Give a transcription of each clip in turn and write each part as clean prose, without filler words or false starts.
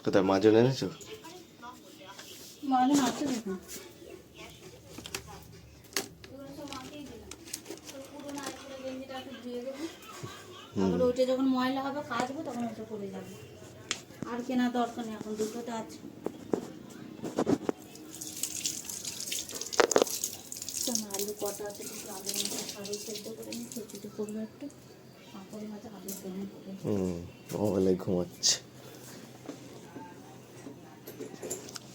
কোথায় মাজন এনেছো? মাজন আছে দেখুন। আবার ওইটা যখন ময়লা হবে কাচবো তখন ওটা করে যাবে। আর কেনা দরকার নেই, এখন দুটোতে আছে। আলু কটা আছে, কিন্তু আলু আলু সেদ্ধ করে নিই, ছোটো করবো একটু পাঁপড় ভাজা আলু দম করে। ওবেলায় ঘুমাচ্ছে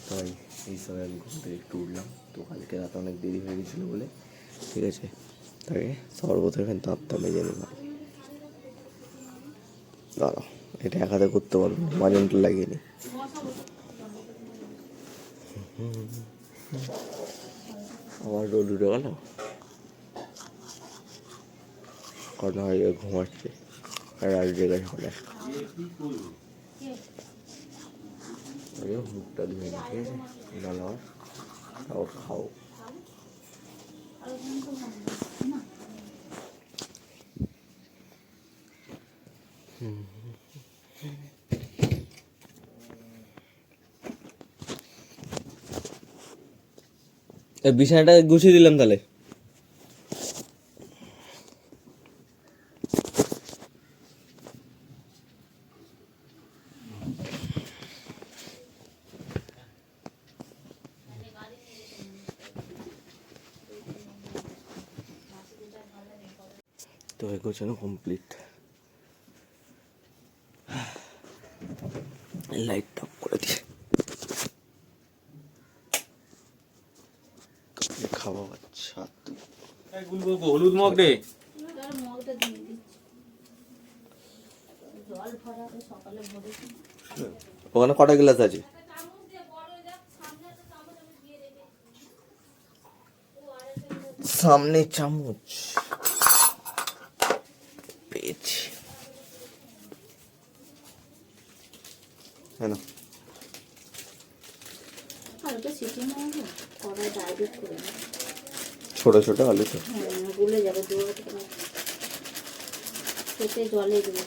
তাই এই সময় আমি ঘুম থেকে একটু উঠলাম। তো কালকে রাতে অনেক দেরি হয়ে গেছিলো বলে, ঠিক আছে, তাই শরবত এখানে তাঁতটা মেজে নিলাম। দাঁড়াও, এটা এক হাতে করতে পারবো না, মাজনটা লাগিয়ে নি। আমার রোদ উঠে গেল, কটা হয়ে ঘুমাচ্ছে আর রাত জেগে সকালে মুখটা ধুয়ে নি, ঠিক আছে, নাহলে তাও খাও। বিছানাটা গুছিয়ে দিলাম তাহলে। তো গোছানো কমপ্লিট। লাইট অফ করে দিয়ে খাওয়া আচ্ছা। হলুদ মগ দে। ওখানে কটা গ্লাস আছে? সামনে চামচ পেয়েছি, হ্যাঁ না? ছোট ছোট আলু তো গুলে যাবে, জলে দেবে,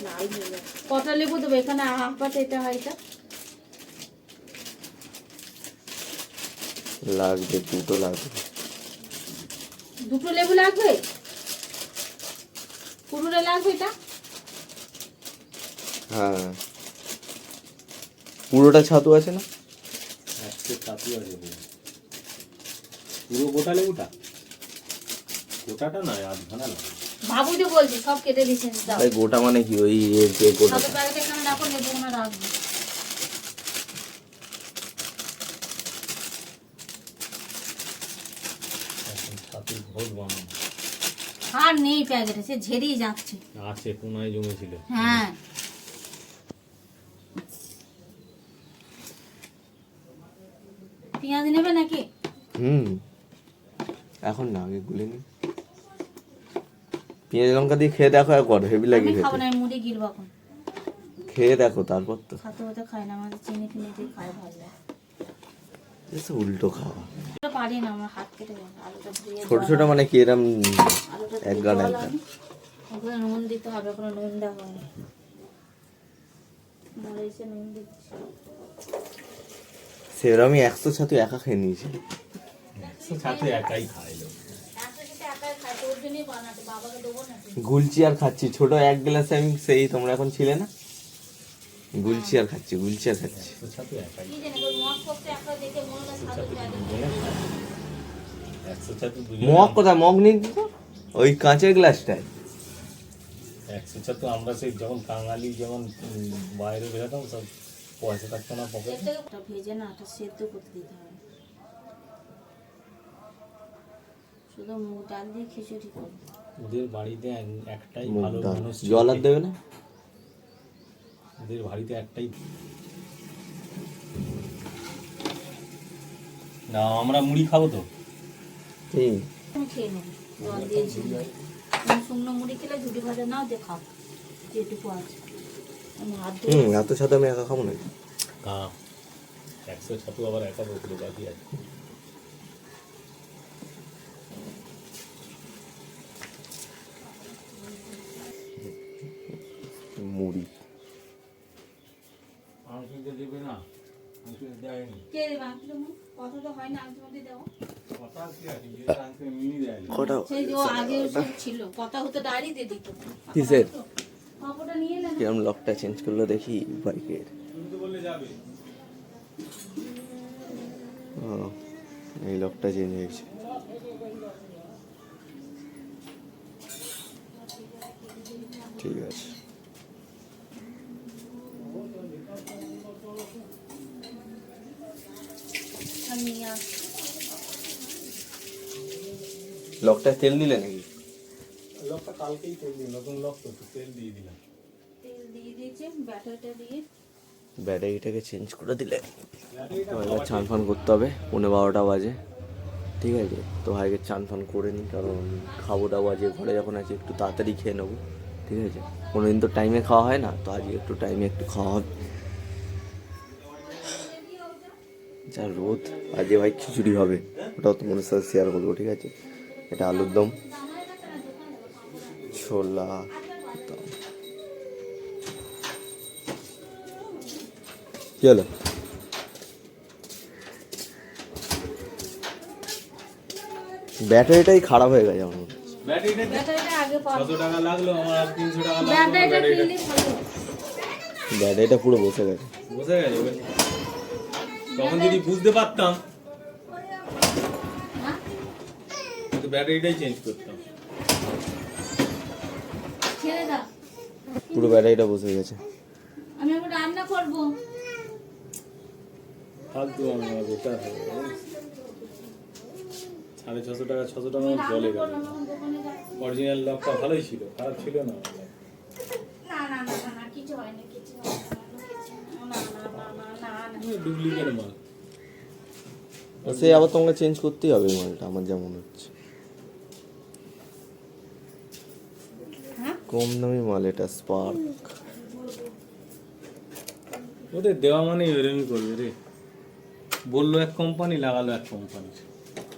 লাল হয়ে যাবে। কটা লেবু দেবো এখানে? হাফাতে এটা হয়, এটা লাগবে, দুটো লাগবে। দুটো লেবু লাগবে, পুরোটা লাগবে এটা? হ্যাঁ, পুরোটা ছাতু আছে না? ছাতু আছে পুরো গোটা লেবুটা, গোটাটা নয়, আধখানা না। বাবুজি বলছি সব কেটে দিছেন, দাও। গোটা মানে কি ওই গোটা? কত প্যাকেট এখানে রাখো, লেবু না রাখবো? ছাতুর ভোজ বানানো আর নেই প্যাকেটে, সে ঝেড়েই যাচ্ছে। আছে, কোনায় জমেছিল। হ্যাঁ, পেঁয়াজ নেবে নাকি? এখন না, আগে গুলে নি। পেঁয়াজ লঙ্কা দিয়ে খেয়ে দেখো একবার, হেভি লাগে খেতে। খাবো না, আমি মুড়ি গিলবো এখন। খেয়ে দেখো তারপর তো। খাতে হতে খাই না, আমাদের চিনি ফিনি দিয়ে খাই ভালো লাগে। উল্টো খাওয়া পারি না, আমার হাত কেটে যাবে। আলুটা ধুয়ে ছোট ছোট মানে কি এরম এক গান এক গান। ওখানে নুন দিতে হবে, কোনো নুন দেওয়া হয়নি, মরিচে নুন দিচ্ছি। সেরকমই 100 ছাতু একা খেয়ে নিয়েছি। ছাতু একাই খাই লোক। গুলছি আর খাচ্ছি, ছোট এক গ্লাসে আমি, সেই তোমরা এখন ছিলে না, গুলছি আর খাচ্ছি, গুলছি আর খাচ্ছি। ছাতু একাই। মগ কোথায়? মগ নেই তো, ওই কাঁচের গ্লাসটায়। 100 ছাতু আমরা সেই যখন কাঙালি, যেমন বাইরে বেরোতাম, সব পয়সা থাকতো না পকেটে। ভেজে না, এটা সেদ্ধ করতে দিতে হবে। শুধু মুগ ডাল দিয়ে খিচুড়ি করবো। ওদের বাড়িতে একটাই ভালো মানুষ, জল আর দেবে না? ওদের বাড়িতে একটাই না, আমরা মুড়ি খাবো তো। আমি খেয়ে নেবো, জল দিয়েছি। শুকনো মুড়ি খেলে ঝুটি ভাজা নাও দিয়ে খাও, যেটুকু আছে। আমি হাত ধুয়ে এত ছাতু আমি একা খাবো না। 100 ছাতু আবার একা বসলে বাকি আছে। মুড়ি কথা তো হয় না, আমি তোমাদের দেবো। কথা কি আছে, যেটা আনতে মিনি দেয় না। কটা সেই যে ও আগে সব ছিল, কথা হতো ডায়েরিতে দিত। কিসের? খবরটা নিয়ে নেন। কিরম লকটা চেঞ্জ করলো দেখি বাইকের। তুমি তো বললে যাবে। ও, এই লকটা চেঞ্জ হয়েছে। ঠিক আছে। আমি নিয়ে আসছি। লকটা তেল দিলে নাকি? লকটা কালকেই তেল দিই, নতুন লক তো তেল দিয়ে দিলাম। তেল দিয়ে দিয়েছে, ব্যাটারিটা দিয়ে। ব্যাটারিটাকে চেঞ্জ করে দিলে ব্যাটারিটা তো এবার চান ফান করতে হবে, 11:30 বাজে। ঠিক আছে, তো ভাইকে চান ফান করে নিই, কারণ খাবো দাবো আজকে ঘরে যখন আছি একটু তাড়াতাড়ি খেয়ে নেবো। ঠিক আছে, কোনোদিন তো টাইমে খাওয়া হয় না, তো আজকে একটু টাইমে একটু খাওয়া হবে। যা রোদ, আজকে ভাই খিচুড়ি হবে, ওটাও তোমাদের সাথে শেয়ার করবো। ঠিক আছে, এটা আলুর দম, ছোলা, দম। কি হলো? ব্যাটারিটাই খারাপ হয়ে গেছে আমার। ব্যাটারিটা ব্যাটারিটা আগে পাবো। 600 টাকা লাগলো, আমার আর 300 টাকা লাগলো। ব্যাটারিটা কিনলে ভালো। ব্যাটারিটা পুরো বসে গেছে। বুঝে গেছে এবার। তখন যদি বুঝতে পারতাম হ্যাঁ? তো ব্যাটারিটাই চেঞ্জ করতাম। ছেড়ে দাও। পুরো ব্যাটারিটা বসে গেছে। আমি এখন রান্না করবো। ফালতু আমার বেকার হয়ে গেল। 650 টাকা 600 টাকা আমার জলে গেল। করলাম, এখন দোকানে যাবো। অরিজিনাল লকটা ভালোই ছিল, খারাপ ছিল না। না না না না না, কিছু হয়নি, কিছু হয়নি, না না না না না না। ডুপ্লিকেট মাল। সে আবার তোমাকে চেঞ্জ করতেই হবে এই মালটা, আমার যেমন হচ্ছে। হ্যাঁ? কম দামি মাল এটা, স্পার্ক। ওদের দেওয়া মানে এরকমই করবে রে। বললো এক কোম্পানি, লাগালো এক কোম্পানি।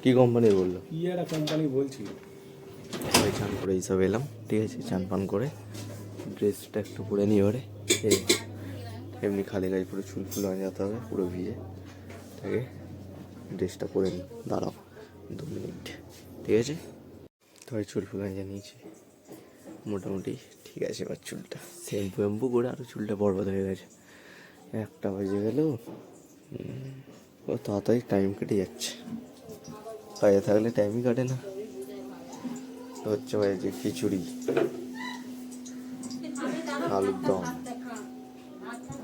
কি কোম্পানি বললো? কি একটা কোম্পানি বলছিল। ওই চান করে এইসব এলাম। ঠিক আছে, চান পান করে ড্রেসটা একটু পরে নিই ওরে। এমনি খালি গায়ে পুরো চুল ফুল হয়ে যেতে হবে, পুরো ভিজে। থেকে ড্রেসটা পরে নিই, দাঁড়াও 2 মিনিট। ঠিক আছে, তো চুল ফুল হয়ে নিয়েছি মোটামুটি। ঠিক আছে, এবার চুলটা শ্যাম্পু করে আরও চুলটা বরবাদ হয়ে গেছে। 1টা বেজে গেল, ও তাড়াতাড়ি টাইম কেটে যাচ্ছে। কাজে থাকলে টাইমই কাটে না। তো হচ্ছে ভাই যে খিচুড়ি, আলুর দম।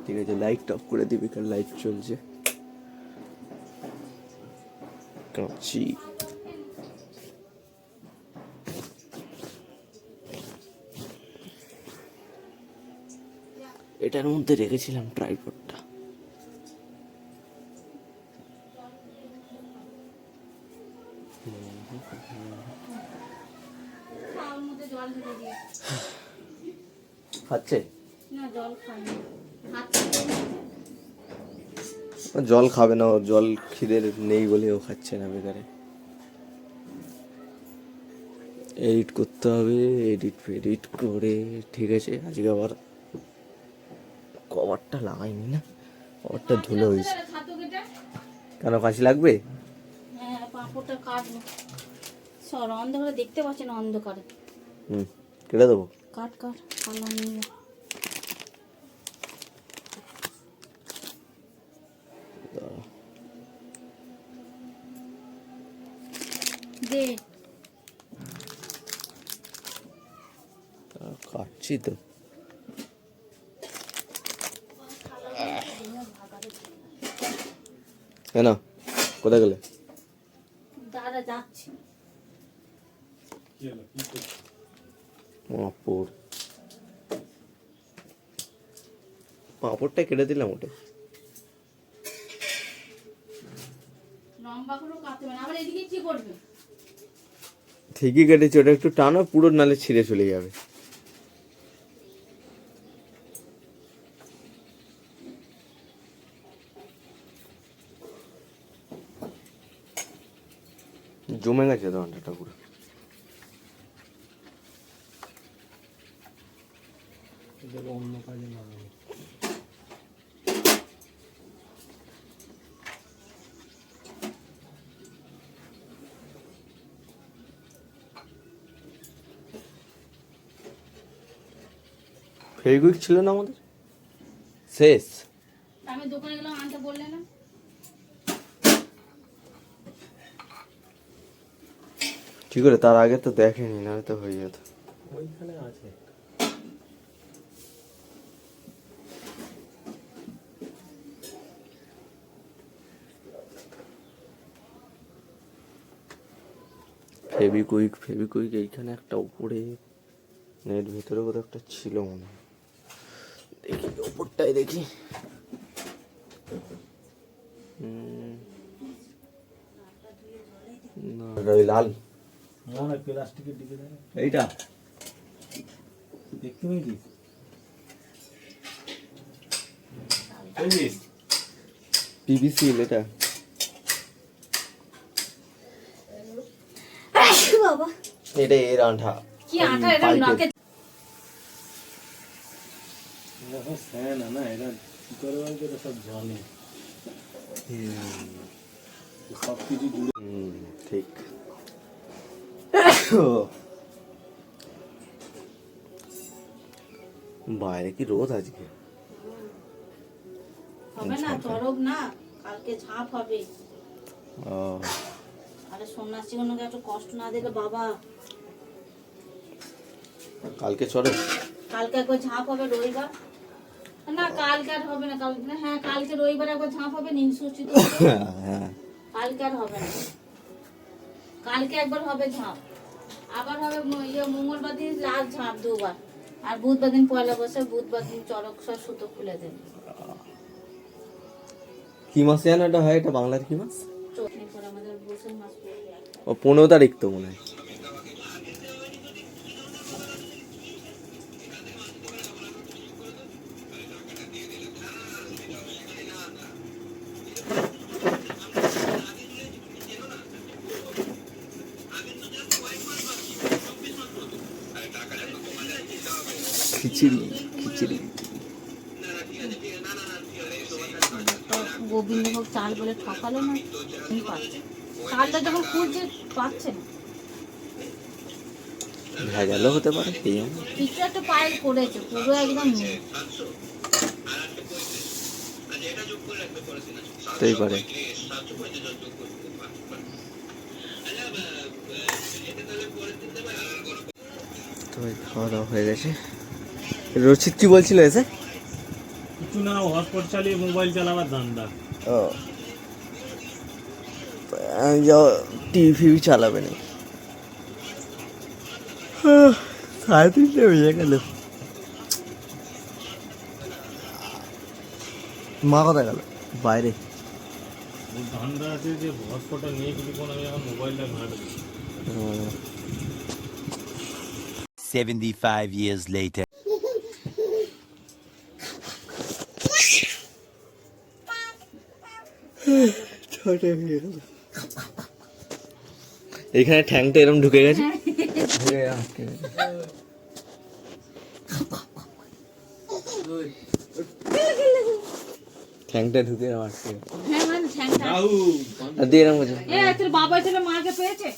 ঠিক আছে, লাইট অফ করে দিবি, কারণ লাইট চলছে। কাঁচি, এটার মধ্যে রেখেছিলাম ট্রাইপডটা। খাওয়ার মধ্যে জল ঢেলে দিয়ে। খাচ্ছে? না, জল খাইনি। হাত থেকে জল খাবে না, ওর জল খিদের নেই বলে ও খাচ্ছে না বেকারে। এডিট করতে হবে, এডিট করে। ঠিক আছে, আজকে আবার কভারটা লাগাইনি না, কভারটা ধুলো হয়েছে। ছাতু কেটে। কেন, কাশি লাগবে? হ্যাঁ, পাঁপড়টা কাটবো। সর, অন্ধকারে দেখতে পাচ্ছি না, অন্ধকারে। কেটে দেবো। কাট কাট, আল্লাহ নিয়ে যা। দে। কাটছি তো। না, কোথায় গেলে? দাদা যাচ্ছি। কি হলো, কি করছিস? পাঁপড়, পাঁপড়টা কেটে দিলাম ওটা। লম্বা করে কাটতে হবে না, আবার এদিকে কি করবে? ঠিকই কেটেছি, ওটা একটু টানো, পুরো নালে ছিঁড়ে চলে যাবে। জমে গেছে তো আন্ডাটা পুরো। এটাকে অন্য কাজে লাগাবো। ফেভিকুইক ছিল না আমাদের, শেষ। আমি দোকানে গেলাম আনতে, বললে না? কি করে তার আগে তো দেখেনি, না তো হয়ে যেত। ওইখানে আছে। ফেভিকুইক এইখানে একটা উপরে, নেট ভেতরে কোথাও একটা ছিল মনে হয়। দেখি উপরটাই দেখি। না, এটা ওই লাল মনে হয় প্লাস্টিকের দিকে দেয়। এইটা দেখতে পেয়েছিস? বুঝলিস? পিভিসি এটা। বাবা এটা এর আঠা। কি আটা এটা নাকে। এখন ফ্যান না এরা কি করে বলতো, এটা সব জানে, সব কিছু জুড়ে। ঠিক। বাইরে কি রোদ আজকে? হবে না, চড়ক না, কালকে ঝাঁপ হবে। ও, আরে সন্ন্যাসী ওনাকে একটু কষ্ট না দিলে বাবা। কালকে চড়ে? কালকে একবার ঝাঁপ হবে রবিবার। না কালকে আর হবে না, কালকে না, হ্যাঁ কালকে রবিবার একবার ঝাঁপ হবে, নীলষষ্ঠী তো হবে। হ্যাঁ, কালকে আর হবে না, কালকে একবার হবে ঝাঁপ, আবার হবে মঙ্গলবার দিন লাস্ট ঝাঁপ দুবার, আর বুধবার দিন পয়লা বৈশাখ, বুধবার দিন চড়ক সব সুতো খুলে দেবে। কি মাসে জানো এটা হয়? এটা বাংলার কি মাস? চোখনি পর আমাদের বৈশাখ মাস পড়বে একটা। ও 15 তারিখ তো মনে হয়। খিচুড়ি খিচুড়ি। গোবিন্দভোগ চাল বলে ঠকালো না, কি পাচ্ছে চালটা যখন খুঁজছে পাচ্ছে না। ভেজালও হতে পারে, কি জানি। কিছু একটা পায়েল করেছে, পুরো একদম নেই। হতেই পারে। তো এই খাওয়া দাওয়া হয়ে গেছে। রচিত কি বলছিল এসে? কিছু না, হটস্পট চালিয়ে মোবাইল চালাবার ধান্দা। ও, টিভি চালাবে না। 3:30 বেজে গেল। মা কোথায় গেল? বাইরে। ওই ধান্দা আছে যে হটস্পটটা নিয়ে কিছুক্ষণ আমি এখন মোবাইলটা ঘাঁটবো। 75 years later. এখানে ঠ্যাংটা এরকম ঢুকে গেছে। ঠ্যাংটা ঢুকে আটকে হ্যাঁ মানে ঠ্যাংটা দিয়ে এরকম হচ্ছে। এ তোর বাবা তোর মাকে পেয়েছে।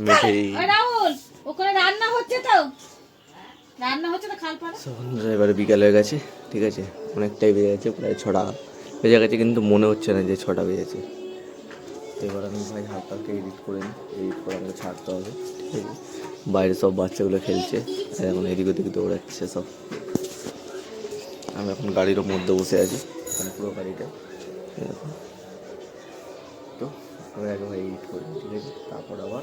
মিঠেই ওই রাহুল, ওখানে রান্না হচ্ছে তো, রান্না হচ্ছে তো খাল পাড়া। এবারে বিকাল হয়ে গেছে, ঠিক আছে, অনেকটাই বেজে গেছে, প্রায় 6টা বেজে গেছে, কিন্তু মনে হচ্ছে না যে 6টা বেজেছে। তো এবার আমি ভাই হাতটাকে এডিট করে নিই, এডিট করে আমাকে ছাড়তে হবে, ঠিক আছে। বাইরে সব বাচ্চাগুলো খেলছে, আর এখন এদিক ওদিক দৌড়াচ্ছে সব। আমি এখন গাড়ির মধ্যে বসে আছি, মানে পুরো গাড়িটা এরকম। তো আমি আগে ভাই এডিট করি, ঠিক আছে, তারপর আবার